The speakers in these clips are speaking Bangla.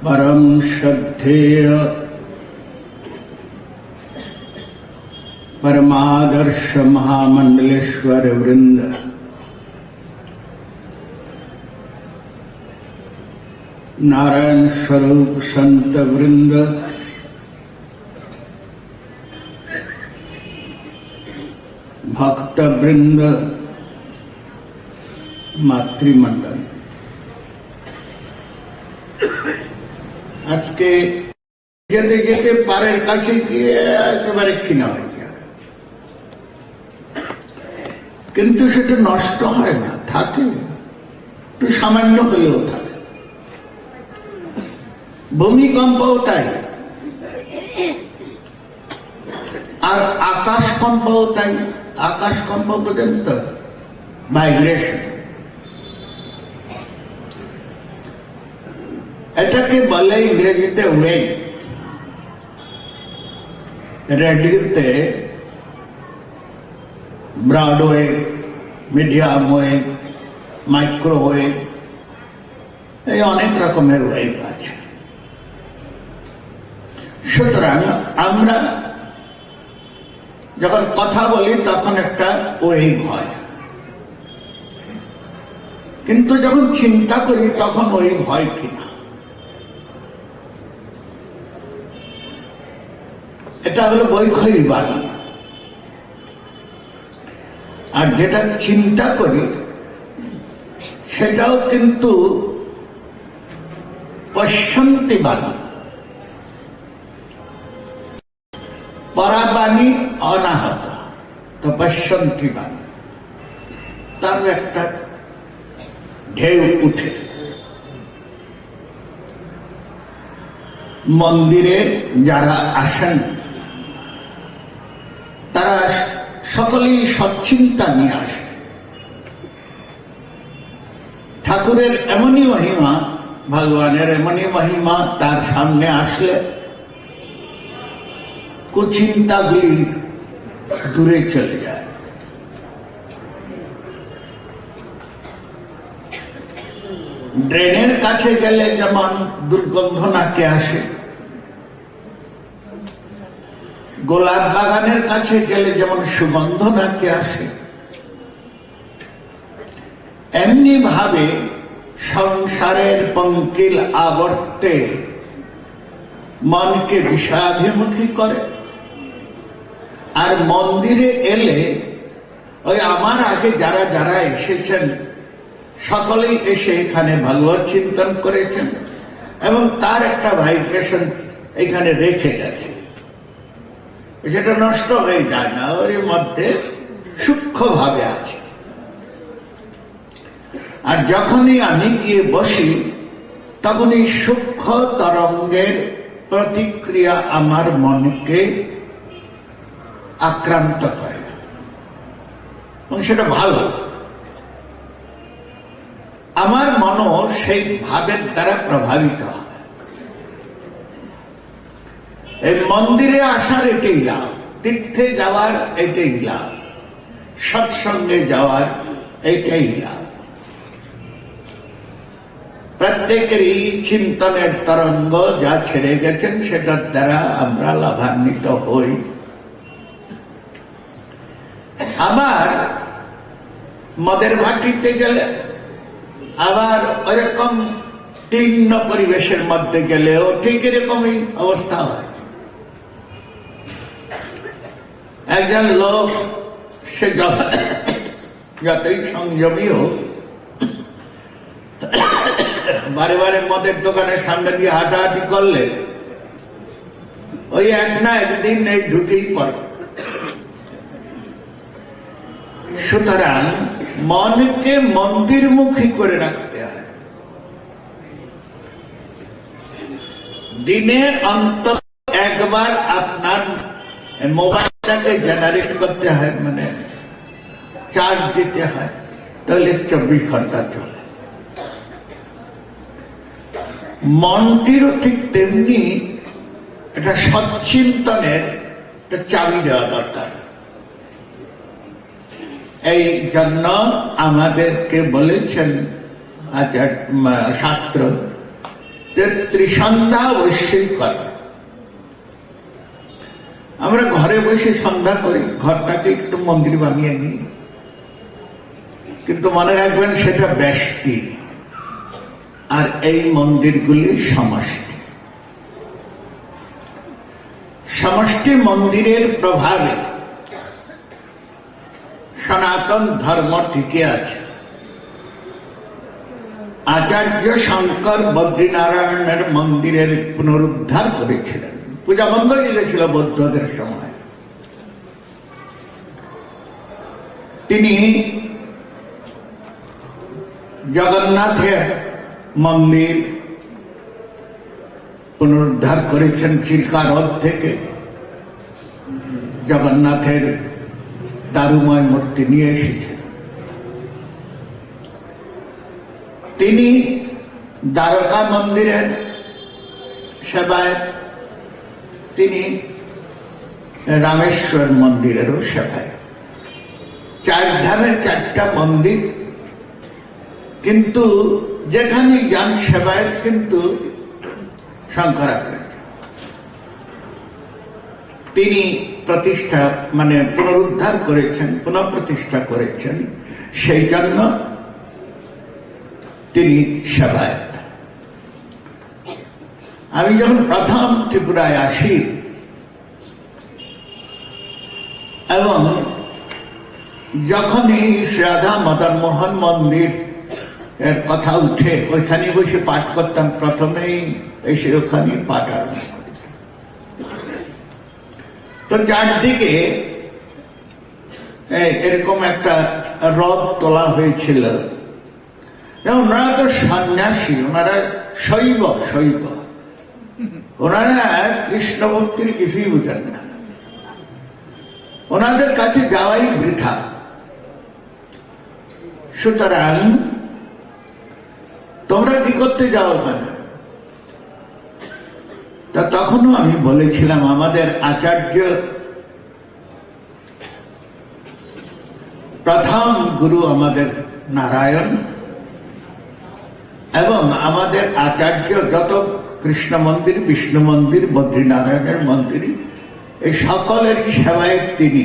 परम श्रद्धेय परमादर्श महामंडलेश्वर वृंद, नारायण स्वरूप संत वृंद, भक्त वृंद, मातृमंडल, आज के যেতে যেতে পারের কাছে গিয়ে একেবারে কিনা হয়ে যায়, কিন্তু সেটা নষ্ট হয় না, থাকে, একটু সামান্য হলেও থাকে। ভূমিকম্পও তাই, আর আকাশকম্পও তাই। আকাশকম্প পর্যন্ত ভাইব্রেশন, এটাকে বলে ইংরেজিতে ওয়েভ। রেডিওতে broad wave, medium wave, microwave, এই অনেক রকমের ওয়েভ আছে। সুতরাং আমরা যখন কথা বলি তখন একটা ওয়েভ হয়, কিন্তু যখন চিন্তা করি তখন ওয়েভ হয় কিনা, এটা হলো বৈখরি বাণী। আর যেটা চিন্তা করি সেটাও কিন্তু পশ্যন্তি বাণী। পরাবাণী অনাহত, তো পশ্যন্তি বাণী, তার একটা ঢেউ উঠে। মন্দিরে যারা আসেন তারা সকলেই সচ্চিন্তা নিয়ে আসে। ঠাকুরের এমনই মহিমা, ভগবানের এমনই মহিমা, তার সামনে আসলে কুচিন্তাগুলি দূরে চলে যায়। ড্রেনের কাছে গেলে যেমন দুর্গন্ধ নাকে আসে, গোলাপ বাগানের কাছে গেলে যেমন সুগন্ধ নাকে আসে, এমনি ভাবে সংসারের পঙ্কিল আবর্তে মনকে বিষয়াভিমুখী করে। আর মন্দিরে এলে ওই আমার আগে যারা যারা এসেছেন সকলেই এসে এখানে ভগবত চিন্তন করেছেন এবং তার একটা ভাইব্রেশন এখানে রেখে গেছে, সেটা নষ্ট হয়ে যায় না, ওর মধ্যে সূক্ষ্ম ভাবে আছে। আর যখনই আমি গিয়ে বসি তখন এই সূক্ষ্ম তরঙ্গের প্রতিক্রিয়া আমার মনকে আক্রান্ত করে এবং সেটা ভালো। আমার মনও সেই ভাবের দ্বারা প্রভাবিত হয়। এই মন্দিরে আসার এটাই লাভ, তীর্থে যাওয়ার এটাই লাভ, সৎসঙ্গে যাওয়ার এটাই লাভ। প্রত্যেকেরই চিন্তনের তরঙ্গ যা ছেড়ে গেছেন সেটার দ্বারা আমরা লাভান্বিত হই। আবার মদের ভাটিতে গেলে, আবার ওরকম তীক্ষ্ণ পরিবেশের মধ্যে গেলেও ঠিক এরকমই অবস্থা হয়। একজন লোক সে যতই সংযমী হোক, বারে বারে মদের দোকানের সামনে দিয়ে হাঁটাহাঁটি করলে ওই এক না একদিন এই ঢুকেই পড়ে। সুতরাং মনকে মন্দিরমুখী করে রাখতে হয়। দিনে অন্তত একবার আপনার মোবাইলটাকে জেনারেট করতে হয়, মানে চার্জ দিতে হয়, তাহলে 24 ঘন্টা চলে। মনটিরও ঠিক তেমনি একটা সচ্চিন্তনের একটা চাবি দেওয়া দরকার। এই জন্য আমাদেরকে বলেছেন আচার্য শাস্ত্র যে ত্রিসন্ধ্যা অবশ্যই করে। আমরা ঘরে বসে সন্ধ্যা করি, ঘরটাকে একটু মন্দির বানিয়ে নিই, কিন্তু মনে রাখবেন সেটা ব্যষ্টি, আর এই মন্দিরগুলি সমষ্টি। সমষ্টি মন্দিরের প্রভাবে সনাতন ধর্ম টিকে আছে। আচার্য শঙ্কর বদ্রীনারায়ণের মন্দিরের পুনরুদ্ধার করেছিলেন, পূজা বন্ধ হয়ে গেছিল বৌদ্ধদের সময়। তিনি জগন্নাথের মন্দির পুনরুদ্ধার করেছেন, চিল্কা হ্রদ থেকে জগন্নাথের দারুময় মূর্তি নিয়ে এসেছেন। তিনি দ্বারকা মন্দিরের সেবায়ত, তিনি রামেশ্বর মন্দিরেরও সেবায়ত। চার ধামের চারটা মন্দির, কিন্তু যেখানে যান সেবায়ত কিন্তু শঙ্করাচার্য। তিনি প্রতিষ্ঠা মানে পুনরুদ্ধার করেছেন, পুনঃপ্রতিষ্ঠা করেছেন, সেই জন্য তিনি সেবায়ত। আমি যখন প্রথম ত্রিপুরায় আসি এবং যখন এই রাধা মদন মোহন মন্দির এর কথা উঠে ওইখানে বসে পাঠ করতাম, প্রথমেই এসে ওখানে পাঠ আরম্ভ করেছি। তো চারদিকে এরকম একটা রথ তোলা হয়েছিল। ওনারা তো সন্ন্যাসী, ওনারা শৈব, ওনারা কৃষ্ণ ভক্তির কিছুই বুঝেন না, ওনাদের কাছে যাওয়াই বৃথা। সুতরাং তোমরা কি করতে যাও ওখানে? তা তখনও আমি বলেছিলাম, আমাদের আচার্য প্রথম গুরু আমাদের নারায়ণ, এবং আমাদের আচার্য যত কৃষ্ণ মন্দির, বিষ্ণু মন্দির, বদ্রীনারায়ণের মন্দির, এই সকলের সেবায় তিনি।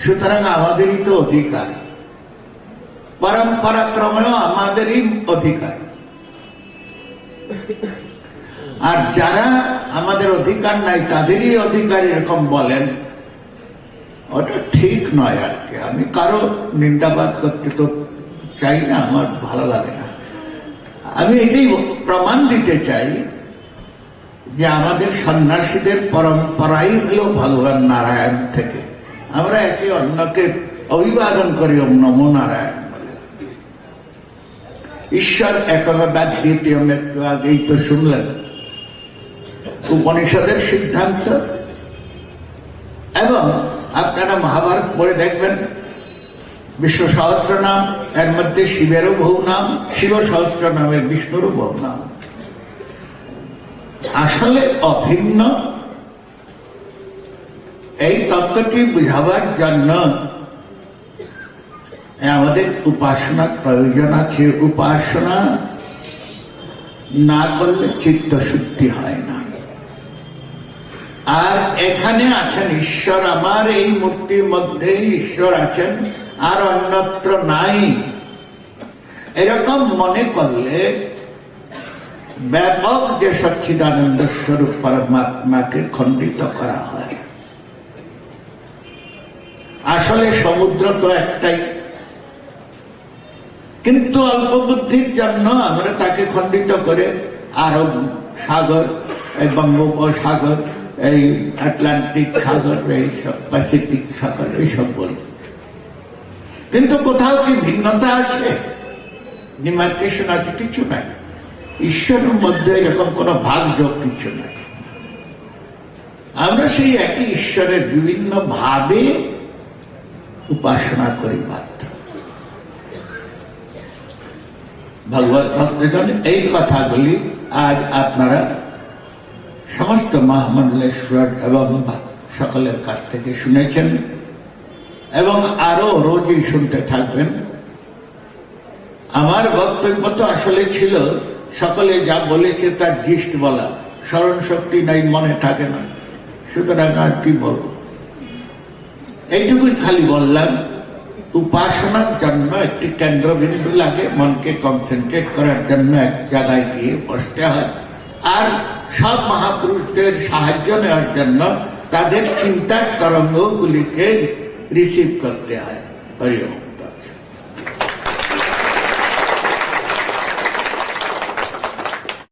সুতরাং আমাদেরই তো অধিকার, পরম্পরাক্রমেও আমাদেরই অধিকার। আর যারা আমাদের অধিকার নাই তাদেরই অধিকার এরকম বলেন, ওটা ঠিক নয়। আর কি আমি কারো নিন্দাবাদ করতে তো চাই না, আমার ভালো লাগে না। আমি এটাই প্রমাণ দিতে চাই যে আমাদের সন্ন্যাসীদের পরম্পরাই হল ভগবান নারায়ণ থেকে। আমরা একে অন্যকে অভিবাদন করি ওম নমো নারায়ণ বলে। ঈশ্বর একবাদ দ্বিতীয় মৃত্যু, আগেই তো শুনলেন উপনিষদের সিদ্ধান্ত। এবং আপনারা মহাভারত পড়ে দেখবেন, বিষ্ণু সহস্র নাম, এর মধ্যে শিবেরও বহু নাম, শিব সহস্র নামের বিষ্ণুরও বহু নাম, আসলে অভিন্ন। এই তত্ত্বটি বুঝাবার জন্য আমাদের উপাসনার প্রয়োজন আছে। উপাসনা না করলে চিত্ত শুদ্ধি হয় না। আর এখানে আছেন ঈশ্বর, আমার এই মূর্তির মধ্যে ঈশ্বর আছেন, আর অন্যত্র নাই, এরকম মনে করলে ব্যাপক যে সচ্চিদানন্দ স্বরূপ পরমাত্মাকে খণ্ডিত করা হয়। আসলে সমুদ্র তো একটাই, কিন্তু অল্প বুদ্ধির জন্য আমরা তাকে খণ্ডিত করে আরব সাগর, এই বঙ্গোপসাগর, এই আটলান্টিক সাগর, এইসব প্যাসিফিক সাগর, এইসব বলি। কিন্তু কোথাও কি ভিন্নতা আছে, ডিমার্কেশন আছে? কিছু নাই। ঈশ্বরের মধ্যে এরকম কোন ভাগযোগ কিছু নাই। আমরা সেই একই ঈশ্বরের বিভিন্ন ভাবে উপাসনা করি মাত্র। ভগবত ভক্তগণ, এই কথাগুলি আজ আপনারা সমস্ত মহামণ্ডলেশ্বর এবং সকলের কাছ থেকে শুনেছেন, এবং আরো রোজই শুনতে থাকবেন। আমার বক্তব্য তো আসলে ছিল সকলে যা বলেছে তার জিস্ট বলা, স্মরণ শক্তি নাই, মনে থাকে না, সুতরাং আর কি বলবো। এইটুকুই খালি বললাম, উপাসনার জন্য একটি কেন্দ্রবিন্দু লাগে, মনকে কনসেন্ট্রেট করার জন্য এক জায়গায় গিয়ে বসতে হয়, আর সব মহাপুরুষদের সাহায্য নেওয়ার জন্য তাদের চিন্তার তরঙ্গগুলিকে রিসিভ করতে হয়। হরি ওম।